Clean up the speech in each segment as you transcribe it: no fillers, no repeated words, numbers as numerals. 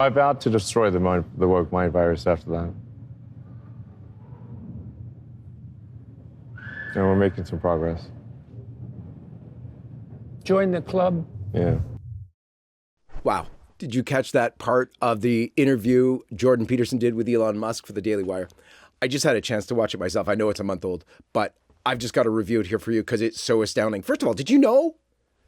I vowed to destroy the woke mind virus after that. And we're making some progress. Join the club. Yeah. Wow. Did you catch that part of the interview Jordan Peterson did with Elon Musk for the Daily Wire? I just had a chance to watch it myself. I know it's a month old, but I've just got to review it here for you because it's so astounding. First of all, did you know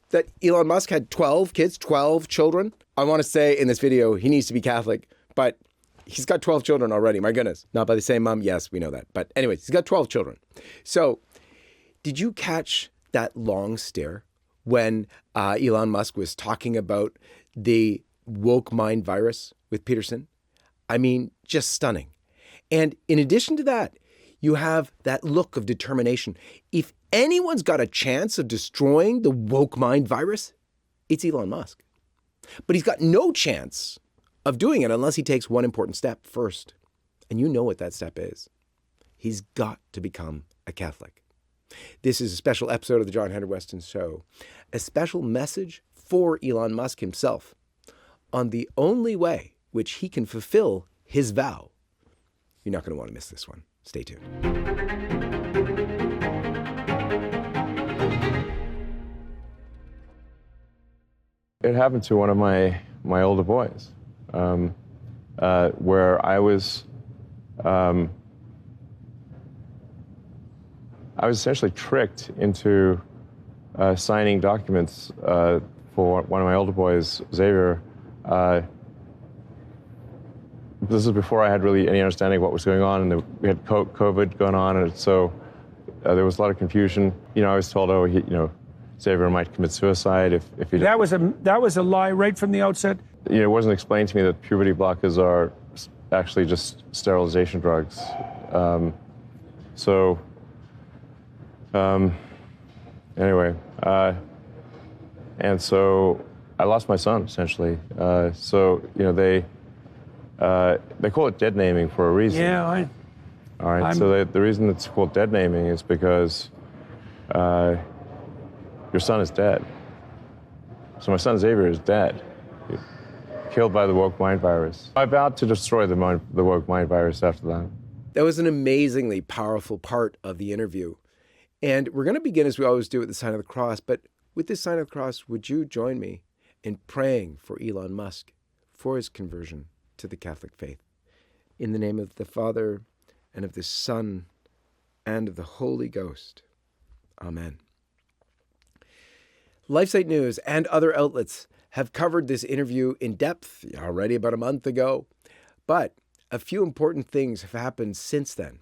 that Elon Musk had 12 kids, 12 children? I want to say in this video, he needs to be Catholic, but he's got 12 children already. My goodness. Not by the same mom. Yes, we know that. But anyways, he's got 12 children. So did you catch that long stare when Elon Musk was talking about the woke mind virus with Peterson? I mean, just stunning. And in addition to that, you have that look of determination. If anyone's got a chance of destroying the woke mind virus, it's Elon Musk. But he's got no chance of doing it unless he takes one important step first. And you know what that step is. He's got to become a Catholic. This is a special episode of the John Henry Weston Show, a special message for Elon Musk himself on the only way which he can fulfill his vow. You're not going to want to miss this one. Stay tuned. It happened to one of my older boys, where I was essentially tricked into signing documents for one of my older boys, Xavier. This is before I had really any understanding of what was going on, and we had COVID going on, and so there was a lot of confusion. You know, I was told, oh, Xavier might commit suicide if he. That was a lie right from the outset. You know, it wasn't explained to me that puberty blockers are actually just sterilization drugs. Anyway, and so I lost my son essentially. So you know they call it dead naming for a reason. Yeah, All right. So the reason it's called dead naming is because your son is dead. So my son Xavier is dead, killed by the woke mind virus. I vowed to destroy the woke mind virus after that. That was an amazingly powerful part of the interview. And we're going to begin, as we always do, with the sign of the cross. But with this sign of the cross, would you join me in praying for Elon Musk, for his conversion to the Catholic faith? In the name of the Father, and of the Son, and of the Holy Ghost. Amen. LifeSite News and other outlets have covered this interview in depth already about a month ago. But a few important things have happened since then.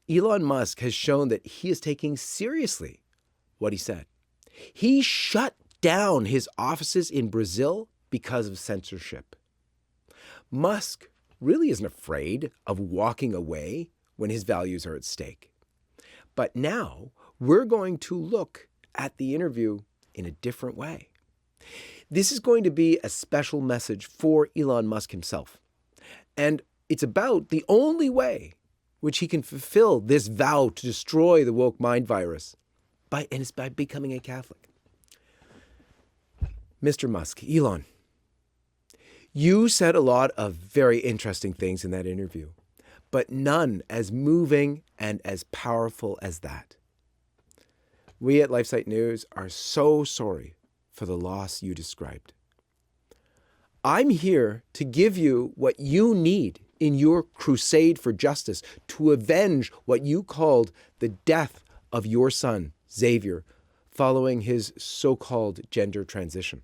Elon Musk has shown that he is taking seriously what he said. He shut down his offices in Brazil because of censorship. Musk really isn't afraid of walking away when his values are at stake. But now we're going to look at the interview in a different way. This is going to be a special message for Elon Musk himself. And it's about the only way which he can fulfill this vow to destroy the woke mind virus, and it's by becoming a Catholic. Mr. Musk, Elon, you said a lot of very interesting things in that interview, but none as moving and as powerful as that. We at LifeSite News are so sorry for the loss you described. I'm here to give you what you need in your crusade for justice to avenge what you called the death of your son, Xavier, following his so-called gender transition.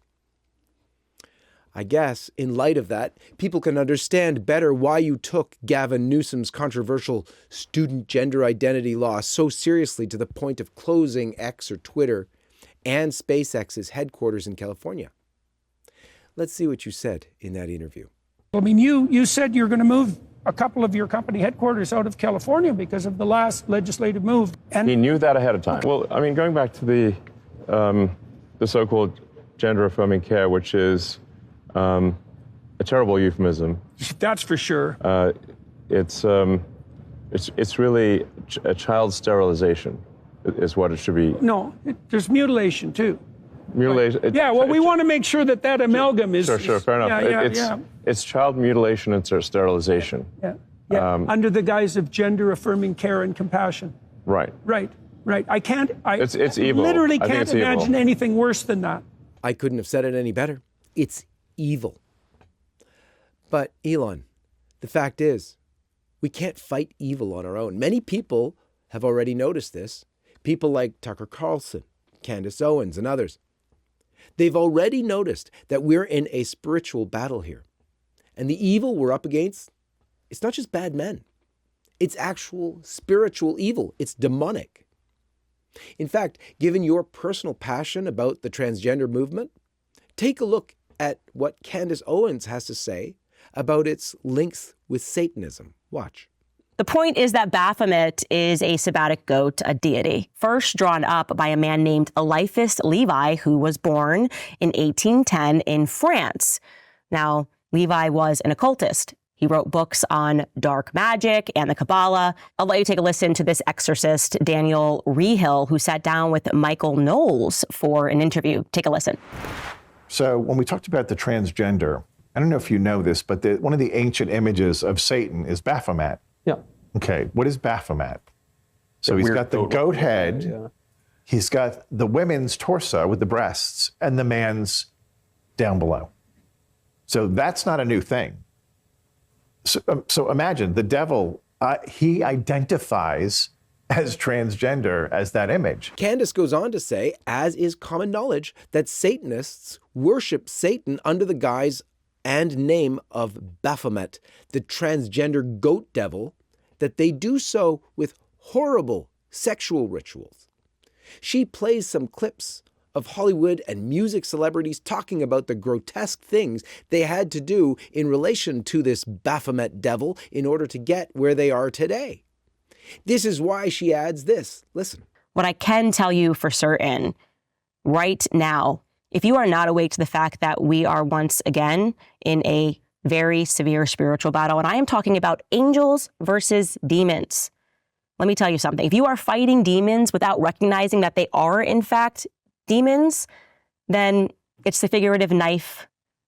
I guess, in light of that, people can understand better why you took Gavin Newsom's controversial student gender identity law so seriously to the point of closing X or Twitter and SpaceX's headquarters in California. Let's see what you said in that interview. I mean, you said you're going to move a couple of your company headquarters out of California because of the last legislative move. And he knew that ahead of time. Well, I mean, going back to the so-called gender-affirming care, which is a terrible euphemism. That's for sure. It's really a child sterilization is what it should be. No, there's mutilation too. mutilation. Yeah, well, we want to make sure that amalgam is... Sure, fair enough. Yeah. It's child mutilation and sterilization. Yeah. Under the guise of gender-affirming care and compassion. Right. Right. It's evil. Literally I think can't it's evil. imagine anything worse than that. I couldn't have said it any better. It's evil. But Elon, the fact is, we can't fight evil on our own. Many people have already noticed this. People like Tucker Carlson, Candace Owens, and others. They've already noticed that we're in a spiritual battle here. And the evil we're up against, it's not just bad men. It's actual spiritual evil. It's demonic. In fact, given your personal passion about the transgender movement, take a look at what Candace Owens has to say about its links with Satanism. Watch. The point is that Baphomet is a Sabbatic goat, a deity, first drawn up by a man named Eliphas Levi, who was born in 1810 in France. Now, Levi was an occultist. He wrote books on dark magic and the Kabbalah. I'll let you take a listen to this exorcist, Daniel Rehill, who sat down with Michael Knowles for an interview. Take a listen. So when we talked about the transgender, I don't know if you know this, but one of the ancient images of Satan is Baphomet. Yeah. Okay, what is Baphomet? So he's got the goat head, he's got the women's torso with the breasts, and the man's down below. So that's not a new thing. So imagine the devil, he identifies as transgender as that image. Candace goes on to say, as is common knowledge, that Satanists worship Satan under the guise and name of Baphomet, the transgender goat devil, that they do so with horrible sexual rituals. She plays some clips of Hollywood and music celebrities talking about the grotesque things they had to do in relation to this Baphomet devil in order to get where they are today. This is why she adds this. Listen. What I can tell you for certain right now, if you are not awake to the fact that we are once again in a very severe spiritual battle, and I am talking about angels versus demons. Let me tell you something. If you are fighting demons without recognizing that they are, in fact, demons, then it's the figurative knife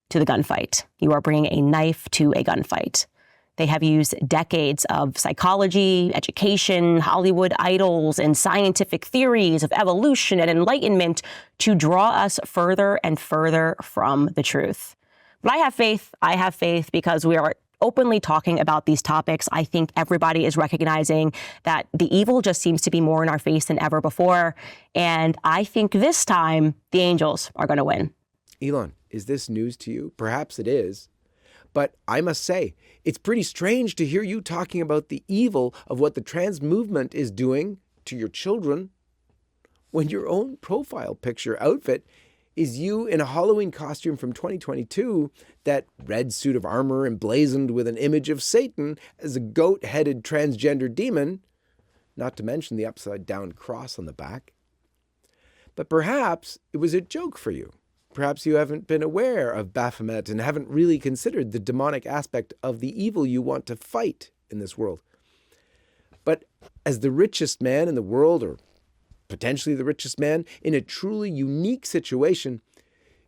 to the gunfight. You are bringing a knife to a gunfight. They have used decades of psychology, education, Hollywood idols, and scientific theories of evolution and enlightenment to draw us further and further from the truth. But I have faith because we are openly talking about these topics. I think everybody is recognizing that the evil just seems to be more in our face than ever before. And I think this time the angels are going to win. Elon, is this news to you? Perhaps it is. But I must say, it's pretty strange to hear you talking about the evil of what the trans movement is doing to your children when your own profile picture outfit is you in a Halloween costume from 2022, that red suit of armor emblazoned with an image of Satan as a goat-headed transgender demon, not to mention the upside-down cross on the back. But perhaps it was a joke for you. Perhaps you haven't been aware of Baphomet and haven't really considered the demonic aspect of the evil you want to fight in this world. But as the richest man in the world, or potentially the richest man in a truly unique situation,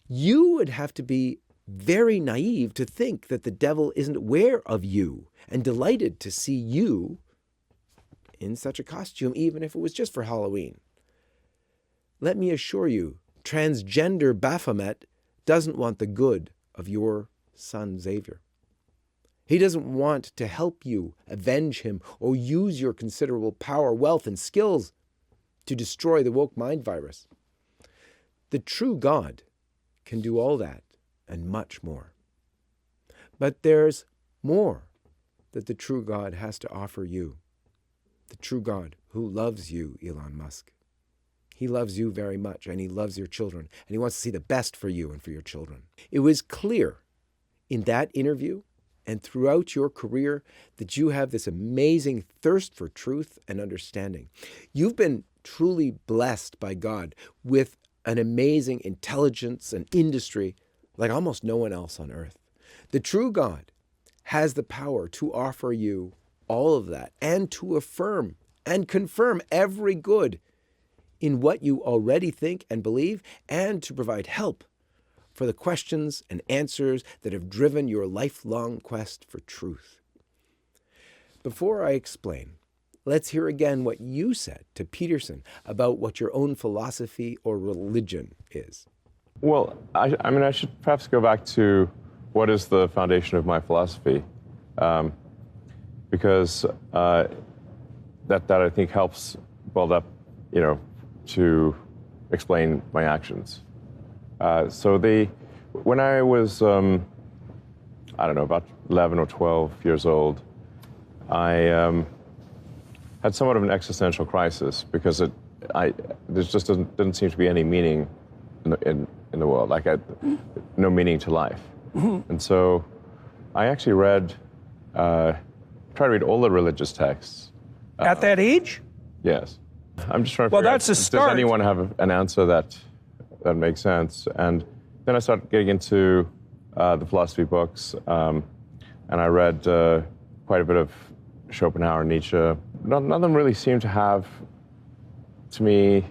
you would have to be very naive to think that the devil isn't aware of you and delighted to see you in such a costume, even if it was just for Halloween. Let me assure you, transgender Baphomet doesn't want the good of your son Xavier. He doesn't want to help you avenge him or use your considerable power, wealth, and skills to destroy the woke mind virus. The true God can do all that and much more. But there's more that the true God has to offer you. The true God who loves you, Elon Musk. He loves you very much, and he loves your children, and he wants to see the best for you and for your children. It was clear in that interview and throughout your career that you have this amazing thirst for truth and understanding. You've been truly blessed by God with an amazing intelligence and industry like almost no one else on earth. The true God has the power to offer you all of that and to affirm and confirm every good in what you already think and believe, and to provide help for the questions and answers that have driven your lifelong quest for truth. Before I explain, let's hear again what you said to Peterson about what your own philosophy or religion is. Well, I should perhaps go back to what is the foundation of my philosophy, because that I think helps build up, to explain my actions. When I was, about 11 or 12 years old, I had somewhat of an existential crisis because there just didn't seem to be any meaning in the world, no meaning to life. And so I actually tried to read all the religious texts. At that age? Yes. I'm just trying to Well, figure that's out, a start. does anyone have an answer that makes sense? And then I started getting into the philosophy books, and I read quite a bit of Schopenhauer and Nietzsche. None of them really seemed to have, to me,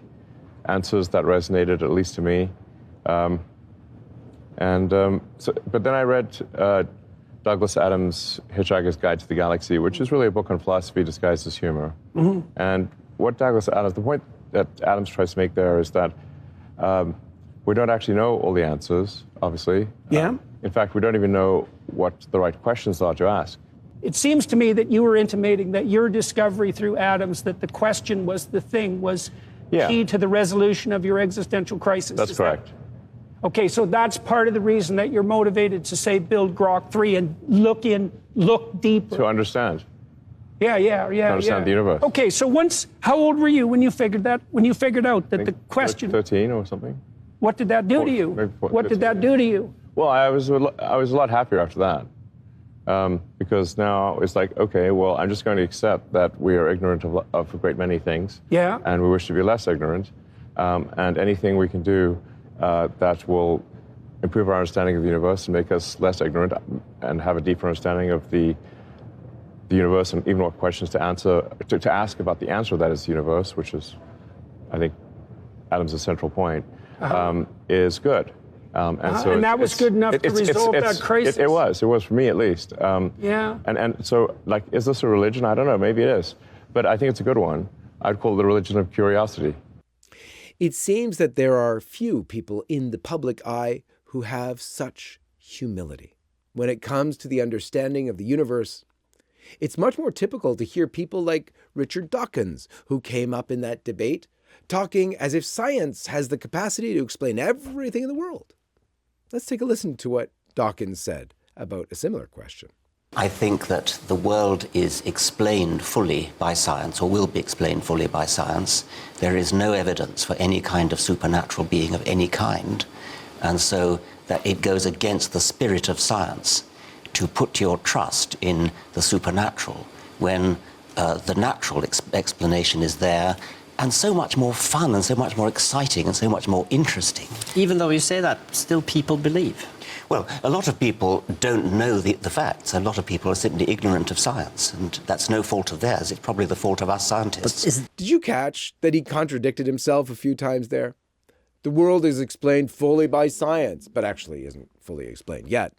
answers that resonated, at least to me. But then I read Douglas Adams' Hitchhiker's Guide to the Galaxy, which is really a book on philosophy disguised as humor. Mm-hmm. And the point that Adams tries to make there is that we don't actually know all the answers, obviously. Yeah. In fact, we don't even know what the right questions are to ask. It seems to me that you were intimating that your discovery through Adams that the question was the thing was key to the resolution of your existential crisis. That's correct. Okay, so that's part of the reason that you're motivated to say build Grok 3 and look deeper. To understand. Yeah. To understand the universe. Okay, so how old were you when you figured out that the question... 13 or something. What did that do to you? What did that do to you? Well, I was a lot happier after that. Because now it's like, okay, well, I'm just going to accept that we are ignorant of a great many things. Yeah. And we wish to be less ignorant. And anything we can do that will improve our understanding of the universe and make us less ignorant and have a deeper understanding of the universe and even what questions to ask about the answer that is the universe, which is, I think, Adams' central point, is good. And that was good enough to resolve that crisis. It was for me at least. Yeah. And so, is this a religion? I don't know. Maybe it is, but I think it's a good one. I'd call it the religion of curiosity. It seems that there are few people in the public eye who have such humility. When it comes to the understanding of the universe, it's much more typical to hear people like Richard Dawkins, who came up in that debate, talking as if science has the capacity to explain everything in the world. Let's take a listen to what Dawkins said about a similar question. I think that the world is explained fully by science, or will be explained fully by science. There is no evidence for any kind of supernatural being of any kind, and so that it goes against the spirit of science to put your trust in the supernatural when the natural explanation is there, and so much more fun and so much more exciting and so much more interesting. Even though you say that, still people believe. Well, a lot of people don't know the facts. A lot of people are simply ignorant of science, and that's no fault of theirs. It's probably the fault of us scientists. Did you catch that he contradicted himself a few times there? The world is explained fully by science, but actually isn't fully explained yet.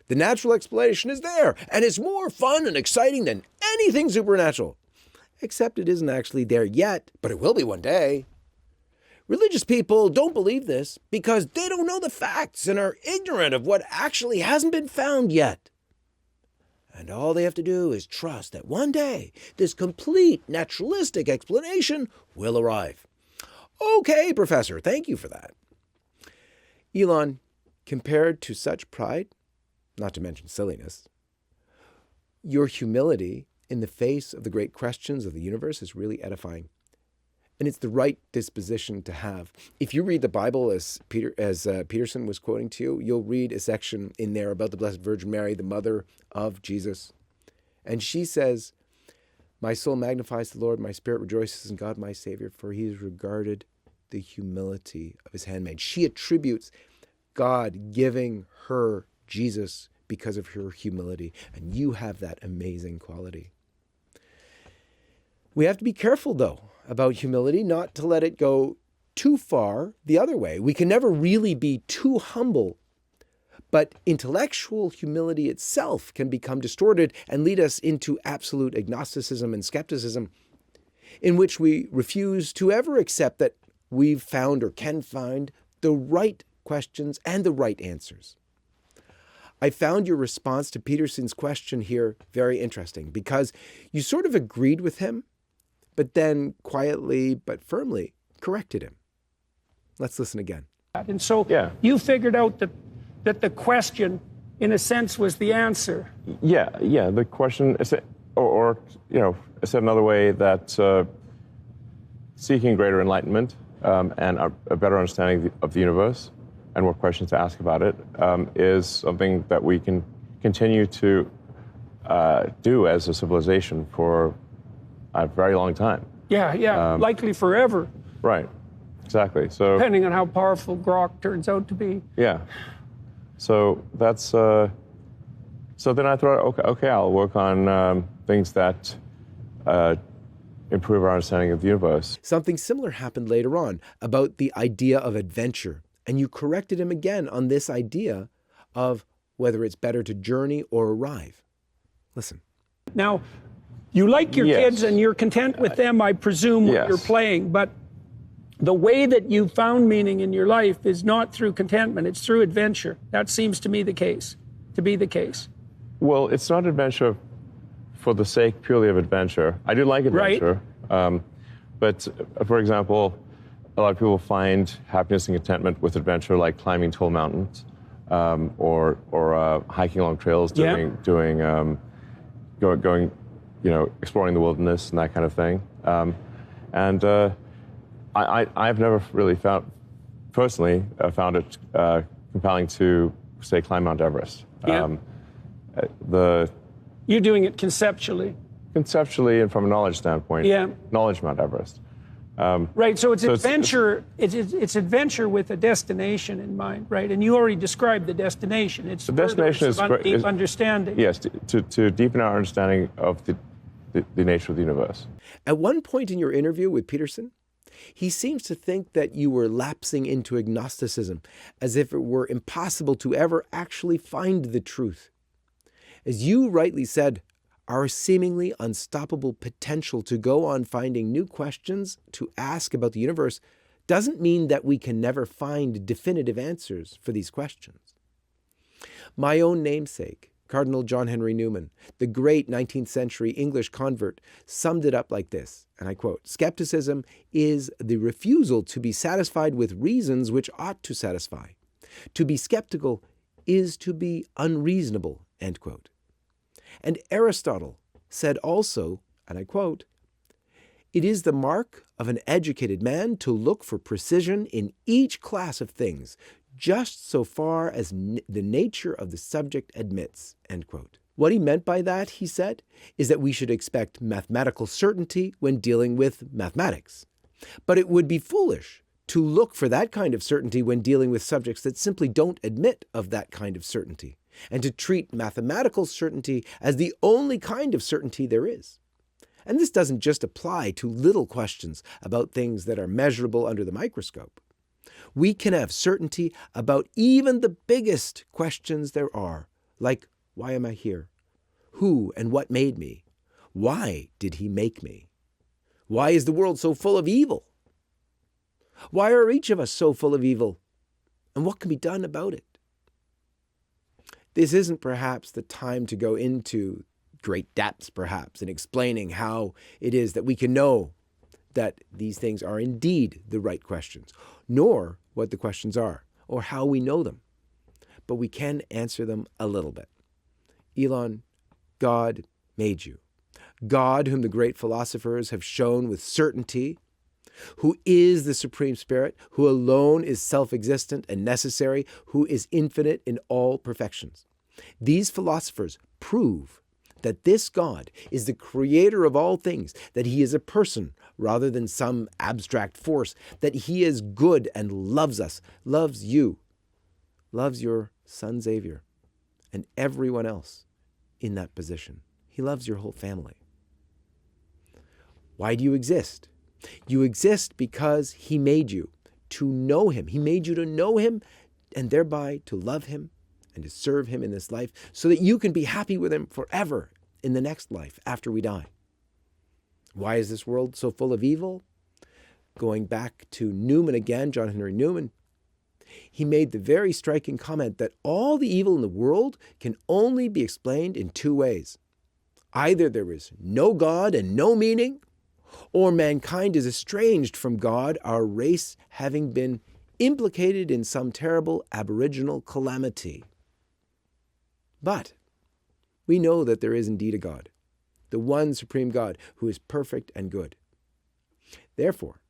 The natural explanation is there, and it's more fun and exciting than anything supernatural. Except it isn't actually there yet, but it will be one day. Religious people don't believe this because they don't know the facts and are ignorant of what actually hasn't been found yet. And all they have to do is trust that one day this complete naturalistic explanation will arrive. Okay, Professor, thank you for that. Elon, compared to such pride, not to mention silliness, your humility in the face of the great questions of the universe is really edifying. And it's the right disposition to have. If you read the Bible as Peterson was quoting to you, you'll read a section in there about the Blessed Virgin Mary, the mother of Jesus. And she says, "My soul magnifies the Lord, my spirit rejoices in God my Savior, for he has regarded the humility of his handmaid." She attributes God giving her Jesus because of her humility. And you have that amazing quality. We have to be careful, though, about humility, not to let it go too far the other way. We can never really be too humble, but intellectual humility itself can become distorted and lead us into absolute agnosticism and skepticism, in which we refuse to ever accept that we've found or can find the right questions and the right answers. I found your response to Peterson's question here very interesting, because you sort of agreed with him, but then quietly but firmly corrected him. Let's listen again. And so you figured out that the question, in a sense, was the answer. Yeah. The question is, or said another way, that seeking greater enlightenment and a better understanding of the universe and what questions to ask about it is something that we can continue to do as a civilization for a very long time. Yeah, likely forever. Right, exactly. So depending on how powerful Grok turns out to be. Yeah. So that's. So then I thought, okay, I'll work on things that improve our understanding of the universe. Something similar happened later on about the idea of adventure. And you corrected him again on this idea of whether it's better to journey or arrive. Listen. Now, you like your kids and you're content with them, I presume, when you're playing. But the way that you found meaning in your life is not through contentment, it's through adventure. That seems to me to be the case. Well, it's not adventure for the sake purely of adventure. I do like adventure. Right. But, for example, a lot of people find happiness and contentment with adventure, like climbing tall mountains, or hiking along trails, going, exploring the wilderness and that kind of thing. I've never really found it compelling to, say, climb Mount Everest. You're doing it conceptually. Conceptually and from a knowledge standpoint. Knowledge Mount Everest. Right, so it's adventure. It's adventure with a destination in mind, right? And you already described the destination. It's the destination is deep understanding. Yes, to deepen our understanding of the nature of the universe. At one point in your interview with Peterson, he seems to think that you were lapsing into agnosticism, as if it were impossible to ever actually find the truth. As you rightly said, our seemingly unstoppable potential to go on finding new questions to ask about the universe doesn't mean that we can never find definitive answers for these questions. My own namesake, Cardinal John Henry Newman, the great 19th century English convert, summed it up like this, and I quote, "Skepticism is the refusal to be satisfied with reasons which ought to satisfy. To be skeptical is to be unreasonable," end quote. And Aristotle said also, and I quote, "It is the mark of an educated man to look for precision in each class of things, just so far as the nature of the subject admits," end quote. What he meant by that, he said, is that we should expect mathematical certainty when dealing with mathematics. But it would be foolish to look for that kind of certainty when dealing with subjects that simply don't admit of that kind of certainty, and to treat mathematical certainty as the only kind of certainty there is. And this doesn't just apply to little questions about things that are measurable under the microscope. We can have certainty about even the biggest questions there are, like, why am I here? Who and what made me? Why did he make me? Why is the world so full of evil? Why are each of us so full of evil? And what can be done about it? This isn't perhaps the time to go into great depths, perhaps, in explaining how it is that we can know that these things are indeed the right questions, nor what the questions are, or how we know them. But we can answer them a little bit. Elon, God made you. God, whom the great philosophers have shown with certainty, who is the Supreme Spirit, who alone is self-existent and necessary, who is infinite in all perfections. These philosophers prove that this God is the creator of all things, that he is a person rather than some abstract force, that he is good and loves us, loves you, loves your son Xavier, and everyone else in that position. He loves your whole family. Why do you exist? You exist because he made you to know him. He made you to know him and thereby to love him and to serve him in this life so that you can be happy with him forever in the next life after we die. Why is this world so full of evil? Going back to Newman again, John Henry Newman, he made the very striking comment that all the evil in the world can only be explained in two ways. Either there is no God and no meaning, or mankind is estranged from God, our race having been implicated in some terrible aboriginal calamity. But we know that there is indeed a God, the one supreme God who is perfect and good. Therefore,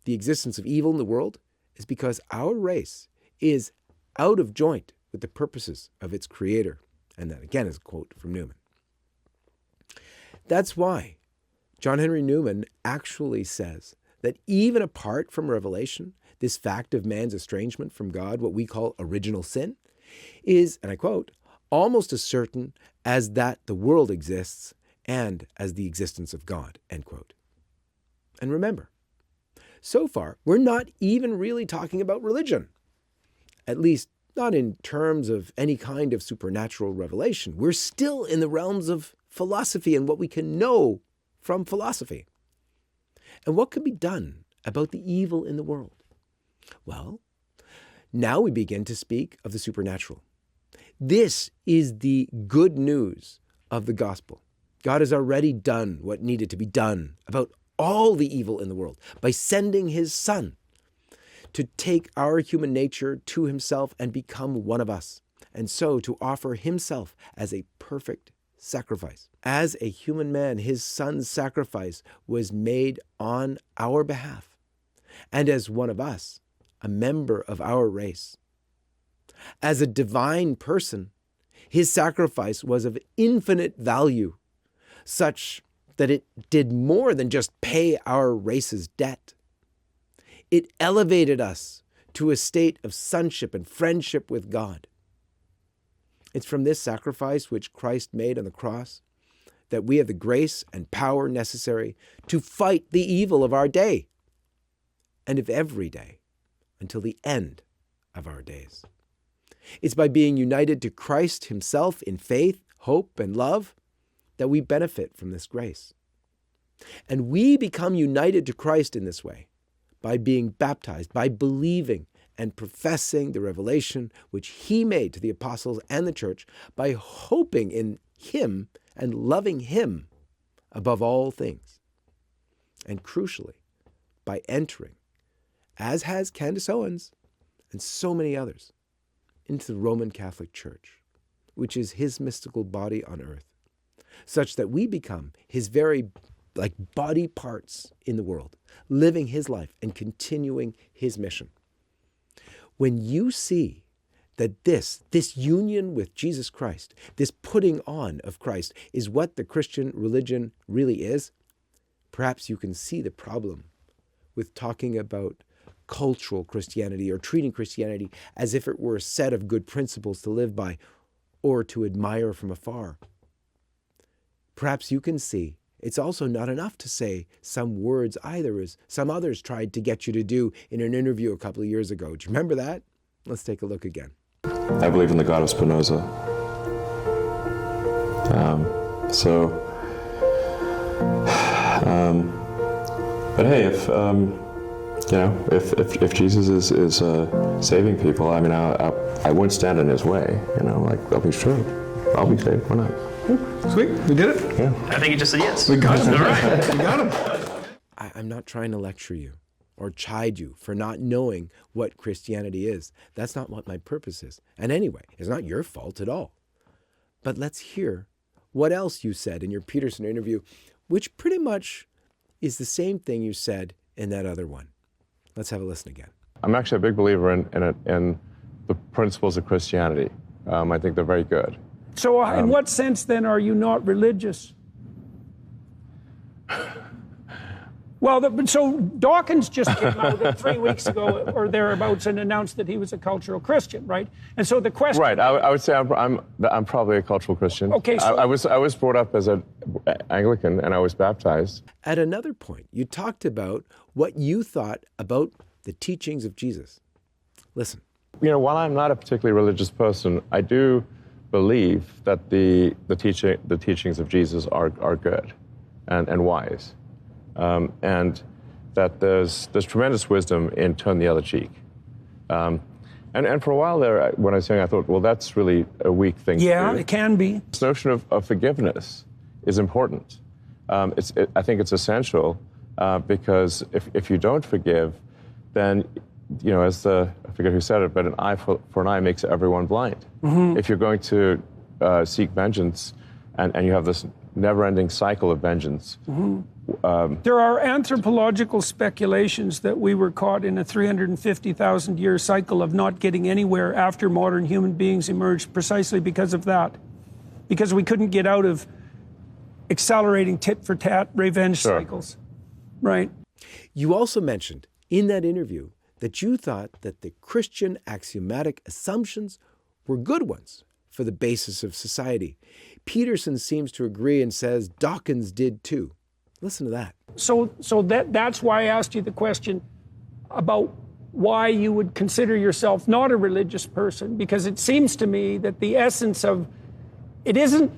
the existence of evil in the world is because our race is out of joint with the purposes of its creator. And that again is a quote from Newman. That's why John Henry Newman actually says that even apart from revelation, this fact of man's estrangement from God, what we call original sin, is, and I quote, almost as certain as that the world exists and as the existence of God, end quote. And remember, so far, we're not even really talking about religion, at least not in terms of any kind of supernatural revelation. We're still in the realms of philosophy and what we can know from philosophy. And what can be done about the evil in the world? Well, now we begin to speak of the supernatural. This is the good news of the gospel. God has already done what needed to be done about all the evil in the world by sending his Son to take our human nature to himself and become one of us, and so to offer himself as a perfect sacrifice. As a human man, his Son's sacrifice was made on our behalf, and as one of us, a member of our race. As a divine person, his sacrifice was of infinite value, such that it did more than just pay our race's debt. It elevated us to a state of sonship and friendship with God. It's from this sacrifice which Christ made on the cross that we have the grace and power necessary to fight the evil of our day and of every day until the end of our days. It's by being united to Christ himself in faith, hope, and love that we benefit from this grace. And we become united to Christ in this way by being baptized, by believing and professing the revelation which he made to the apostles and the church, by hoping in him and loving him above all things. And crucially, by entering, as has Candace Owens and so many others, into the Roman Catholic Church, which is his mystical body on earth, such that we become his very body parts in the world, living his life and continuing his mission. When you see that this union with Jesus Christ, this putting on of Christ, is what the Christian religion really is, perhaps you can see the problem with talking about cultural Christianity or treating Christianity as if it were a set of good principles to live by or to admire from afar. Perhaps you can see it's also not enough to say some words either, as some others tried to get you to do in an interview a couple of years ago. Do you remember that? Let's take a look again. I believe in the God of Spinoza. But hey, if Jesus is saving people, I mean, I wouldn't stand in his way. I'll be sure, I'll be saved. Why not? Sweet, we did it. Yeah. I think he just said yes. We got him. All right, we got him. I'm not trying to lecture you or chide you for not knowing what Christianity is. That's not what my purpose is. And anyway, it's not your fault at all. But let's hear what else you said in your Peterson interview, which pretty much is the same thing you said in that other one. Let's have a listen again. I'm actually a big believer in the principles of Christianity. I think they're very good. So in what sense, then, are you not religious? Well, so Dawkins just came out 3 weeks ago or thereabouts and announced that he was a cultural Christian, right? And so the question... Right. I would say I'm probably a cultural Christian. Okay, so... I was brought up as an Anglican, and I was baptized. At another point, you talked about what you thought about the teachings of Jesus. Listen. You know, while I'm not a particularly religious person, I do believe that the teachings of Jesus are good and wise. And that there's tremendous wisdom in turn the other cheek. And for a while there, when I was young, I thought, well, that's really a weak thing to do. It can be. This notion of forgiveness is important. I think it's essential because if you don't forgive, then, you know, I forget who said it, but an eye for an eye makes everyone blind. Mm-hmm. If you're going to seek vengeance and you have this never-ending cycle of vengeance. Mm-hmm. There are anthropological speculations that we were caught in a 350,000-year cycle of not getting anywhere after modern human beings emerged precisely because of that. Because we couldn't get out of accelerating tit-for-tat revenge cycles. Right. You also mentioned in that interview that you thought that the Christian axiomatic assumptions were good ones for the basis of society. Peterson seems to agree and says Dawkins did too. Listen to that. So that's why I asked you the question about why you would consider yourself not a religious person, because it seems to me that the essence of it isn't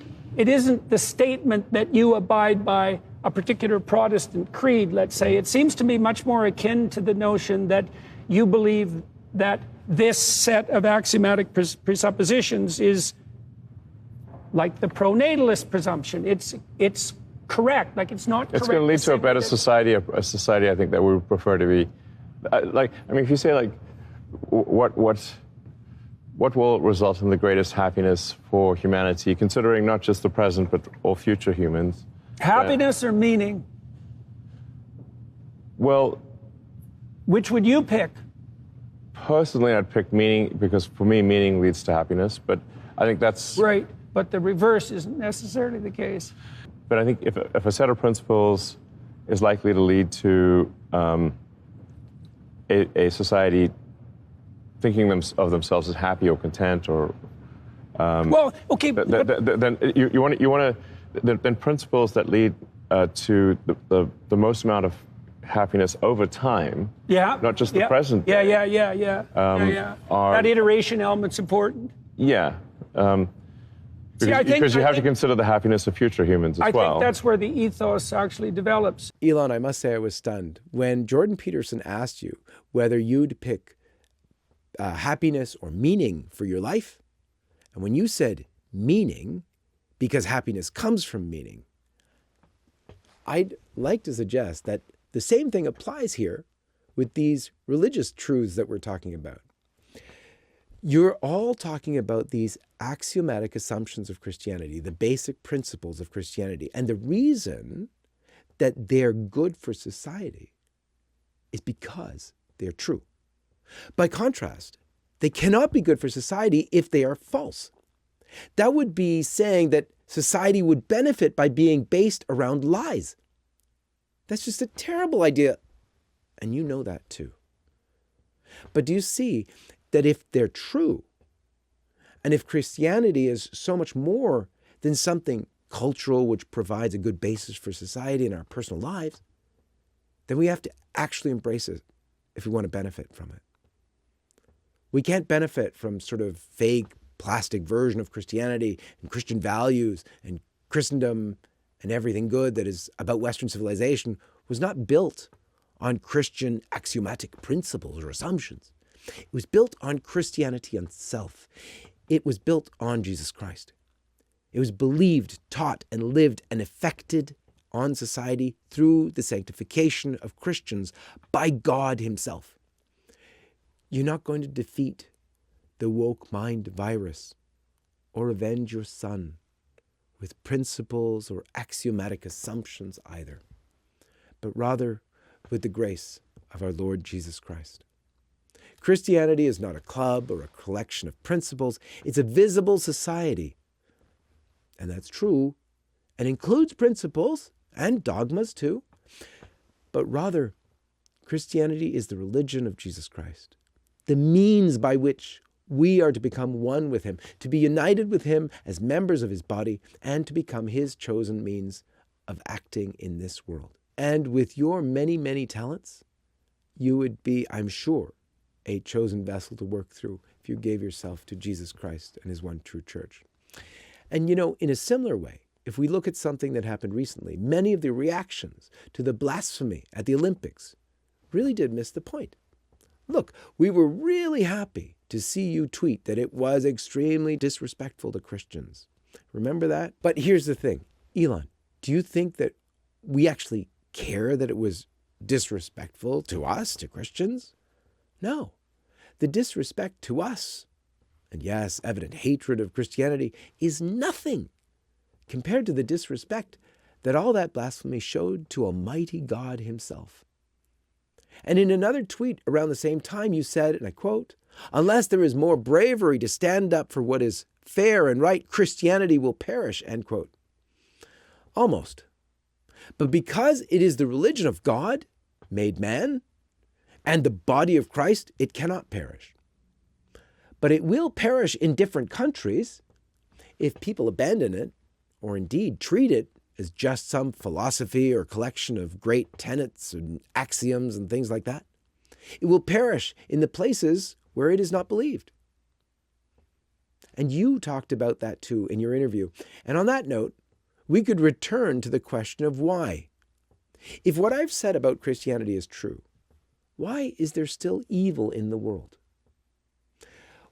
the statement that you abide by a particular Protestant creed, let's say. It seems to me much more akin to the notion that you believe that this set of axiomatic presuppositions is like the pronatalist presumption. It's correct. Like, it's not correct. It's going to lead to a better society, a society I think that we would prefer to be. If you say, like, what will result in the greatest happiness for humanity, considering not just the present, but all future humans? Happiness or meaning? Well... Which would you pick? Personally, I'd pick meaning, because for me, meaning leads to happiness, but I think that's... Right, but the reverse isn't necessarily the case. But I think if a set of principles is likely to lead to a society thinking of themselves as happy or content, or well, okay, then you want to then principles that lead to the most amount of happiness over time. Yeah. Not just the present. Yeah. That iteration element's important. Yeah. Because you have to consider the happiness of future humans as well. I think that's where the ethos actually develops. Elon, I must say I was stunned when Jordan Peterson asked you whether you'd pick happiness or meaning for your life. And when you said meaning, because happiness comes from meaning, I'd like to suggest that the same thing applies here with these religious truths that we're talking about. You're all talking about these axiomatic assumptions of Christianity, the basic principles of Christianity. And the reason that they're good for society is because they're true. By contrast, they cannot be good for society if they are false. That would be saying that society would benefit by being based around lies. That's just a terrible idea. And you know that too. But do you see that if they're true, and if Christianity is so much more than something cultural which provides a good basis for society and our personal lives, then we have to actually embrace it if we want to benefit from it. We can't benefit from sort of vague plastic version of Christianity and Christian values and Christendom and everything good that is about Western civilization was not built on Christian axiomatic principles or assumptions. It was built on Christianity itself. It was built on Jesus Christ. It was believed, taught, and lived and effected on society through the sanctification of Christians by God himself. You're not going to defeat the woke mind virus or avenge your son with principles or axiomatic assumptions either, but rather with the grace of our Lord Jesus Christ. Christianity is not a club or a collection of principles. It's a visible society. And that's true and includes principles and dogmas too. but rather Christianity is the religion of Jesus Christ, the means by which we are to become one with him, to be united with him as members of his body, and to become his chosen means of acting in this world. And with your many, many talents, you would be, I'm sure, a chosen vessel to work through if you gave yourself to Jesus Christ and his one true church. And you know, in a similar way, if we look at something that happened recently, many of the reactions to the blasphemy at the Olympics really did miss the point. Look, we were really happy to see you tweet that it was extremely disrespectful to Christians. Remember that? But here's the thing. Elon, do you think that we actually care that it was disrespectful to us, to Christians? No. The disrespect to us, and yes, evident hatred of Christianity, is nothing compared to the disrespect that all that blasphemy showed to Almighty God himself. And in another tweet around the same time, you said, and I quote, "Unless there is more bravery to stand up for what is fair and right, Christianity will perish," end quote. Almost. But because it is the religion of God, made man, and the body of Christ, it cannot perish. But it will perish in different countries if people abandon it, or indeed treat it as just some philosophy or collection of great tenets and axioms and things like that. It will perish in the places where it is not believed. And you talked about that too in your interview. And on that note, we could return to the question of why. If what I've said about Christianity is true, why is there still evil in the world?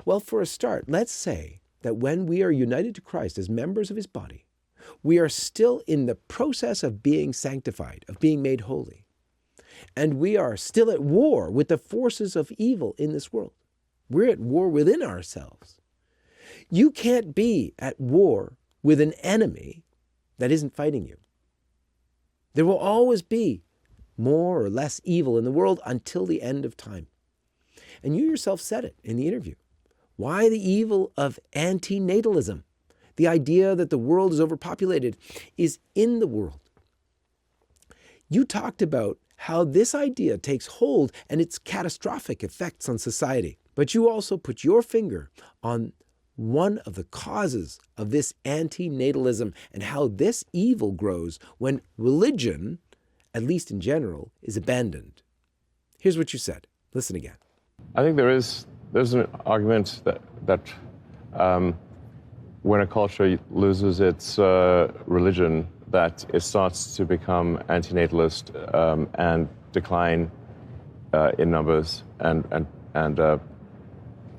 Well, for a start, let's say that when we are united to Christ as members of his body, we are still in the process of being sanctified, of being made holy. And we are still at war with the forces of evil in this world. We're at war within ourselves. You can't be at war with an enemy that isn't fighting you. There will always be more or less evil in the world until the end of time. And you yourself said it in the interview. Why the evil of antinatalism? The idea that the world is overpopulated is in the world. You talked about how this idea takes hold and its catastrophic effects on society. But you also put your finger on one of the causes of this antinatalism and how this evil grows when religion, at least in general, is abandoned. Here's what you said. Listen again. I think there's an argument that when a culture loses its religion, that it starts to become antinatalist and decline in numbers and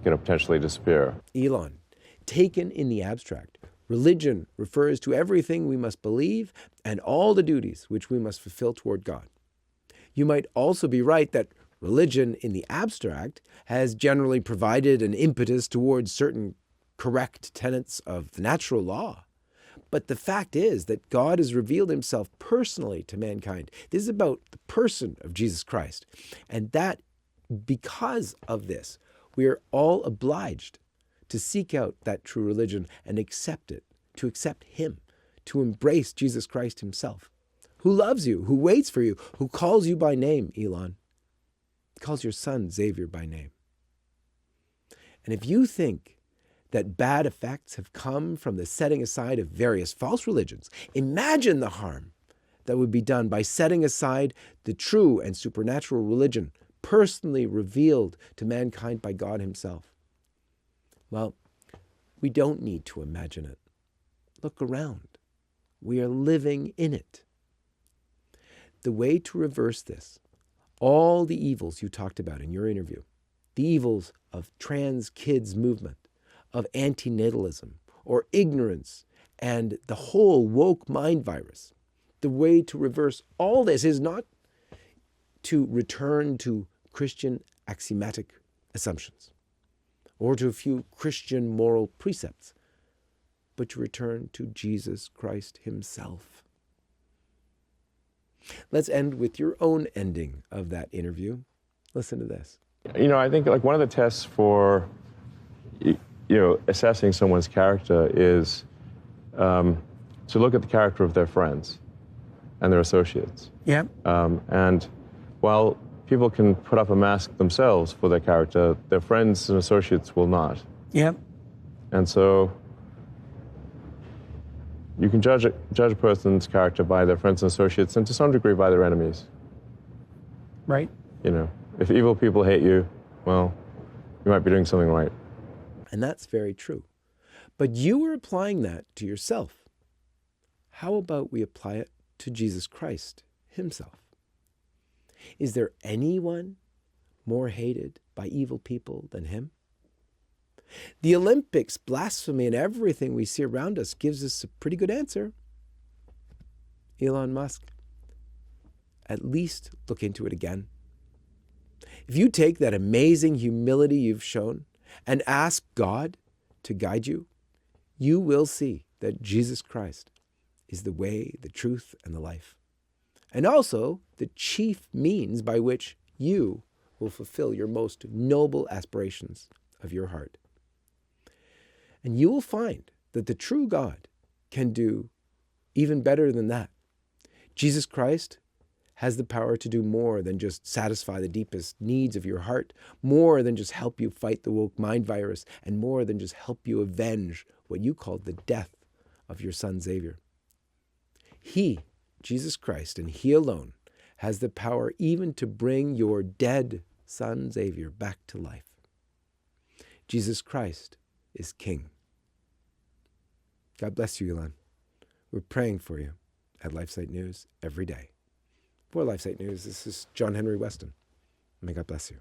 potentially disappear. Elon, taken in the abstract, religion refers to everything we must believe and all the duties which we must fulfill toward God. You might also be right that religion in the abstract has generally provided an impetus towards certain correct tenets of the natural law. But the fact is that God has revealed himself personally to mankind. This is about the person of Jesus Christ. And that because of this, we are all obliged to seek out that true religion and accept it, to accept him, to embrace Jesus Christ himself, who loves you, who waits for you, who calls you by name, Elon. He calls your son Xavier by name. And if you think that bad effects have come from the setting aside of various false religions, imagine the harm that would be done by setting aside the true and supernatural religion personally revealed to mankind by God himself. Well, we don't need to imagine it. Look around. We are living in it. The way to reverse this, all the evils you talked about in your interview, the evils of trans kids movement, of antinatalism or ignorance and the whole woke mind virus, the way to reverse all this is not to return to Christian axiomatic assumptions or to a few Christian moral precepts, but to return to Jesus Christ himself. Let's end with your own ending of that interview. Listen to this. I think one of the tests for assessing someone's character is to look at the character of their friends and their associates. Yeah. And while people can put up a mask themselves for their character, their friends and associates will not. Yeah. And so you can judge a person's character by their friends and associates, and to some degree by their enemies. Right. You know, if evil people hate you, well, you might be doing something right. And that's very true. But you were applying that to yourself. How about we apply it to Jesus Christ himself? Is there anyone more hated by evil people than him? The Olympics, blasphemy, and everything we see around us gives us a pretty good answer. Elon Musk, at least look into it again. If you take that amazing humility you've shown and ask God to guide you, you will see that Jesus Christ is the way, the truth, and the life. And also the chief means by which you will fulfill your most noble aspirations of your heart. And you will find that the true God can do even better than that. Jesus Christ has the power to do more than just satisfy the deepest needs of your heart, more than just help you fight the woke mind virus, and more than just help you avenge what you called the death of your son Xavier. He, Jesus Christ, and he alone, has the power even to bring your dead son Xavier back to life. Jesus Christ is King. God bless you, Elon. We're praying for you at LifeSite News every day. For LifeSite News, this is John Henry Weston. May God bless you.